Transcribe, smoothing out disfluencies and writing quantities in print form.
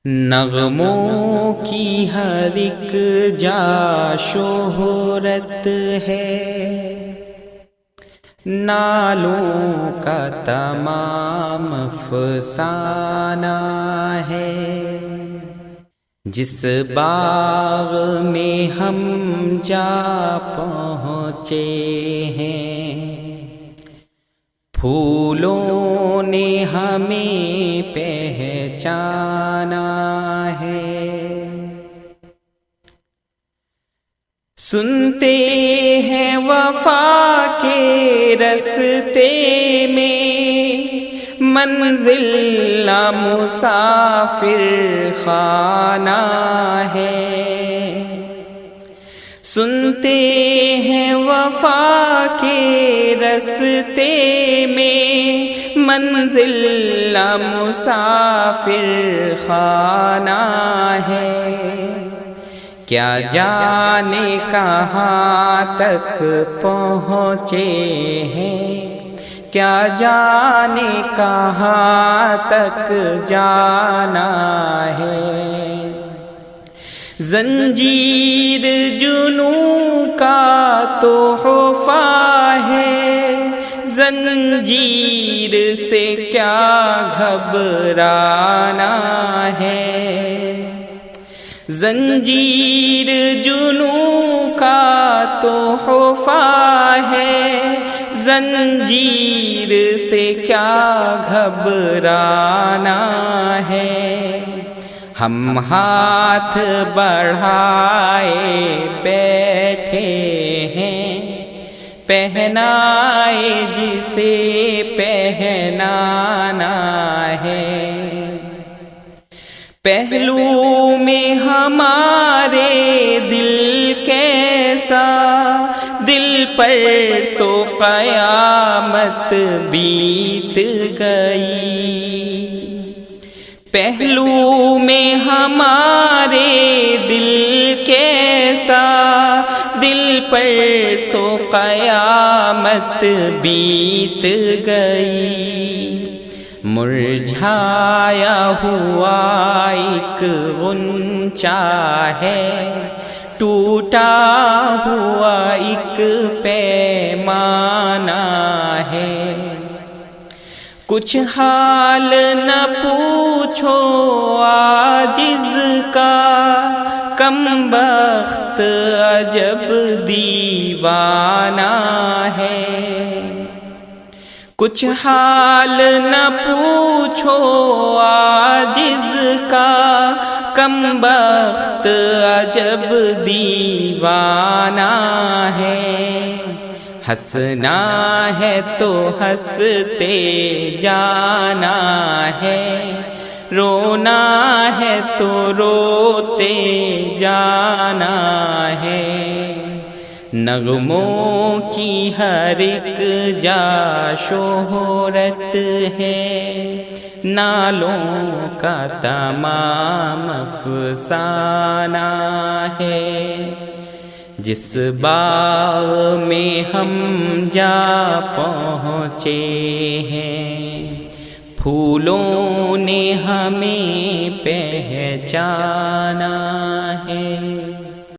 نغموں کی ہر ایک جا شہرت ہے، نالوں کا تمام افسانہ ہے۔ جس باغ میں ہم جا پہنچے ہیں، پھولوں نے ہمیں پہچانا ہے۔ سنتے ہیں وفا کے رستے میں، منزل مسافر خانہ ہے۔ سنتے ہیں وفا کے رستے میں، منزل مسافر خانہ ہے۔ کیا جانے کہاں تک پہنچے ہیں، کیا جانے کہاں تک جانا ہے۔ زنجیر جنوں کا تحفہ ہے، زنجیر سے کیا گھبرانا ہے۔ زنجیر جنوں کا تحفہ ہے، زنجیر سے کیا گھبرانا ہے۔ ہم ہاتھ بڑھائے بیٹھے ہیں، پہنائے جسے پہنانا ہے۔ پہلو میں ہمارے دل کیسا، دل پر تو قیامت بیت گئی۔ پہلو میں ہمارے دل کیسا، دل پر تو قیامت بیت گئی۔ مرجھایا ہوا ایک غنچہ ہے، ٹوٹا ہوا ایک پیمانہ ہے۔ کچھ حال نہ پوچھو عاجز کا، کم بخت عجب دیوانہ ہے۔ کچھ حال نہ پوچھو عاجز کا، کم بخت عجب دیوانہ ہے۔ ہنسنا ہے تو ہنستے جانا ہے، رونا ہے تو روتے جانا ہے۔ نغموں کی ہر ایک جا شہرت ہے، نالوں کا تمام افسانہ ہے۔ جس باغ میں ہم جا پہنچے ہیں، پھولوں نے ہمیں پہچانا ہے۔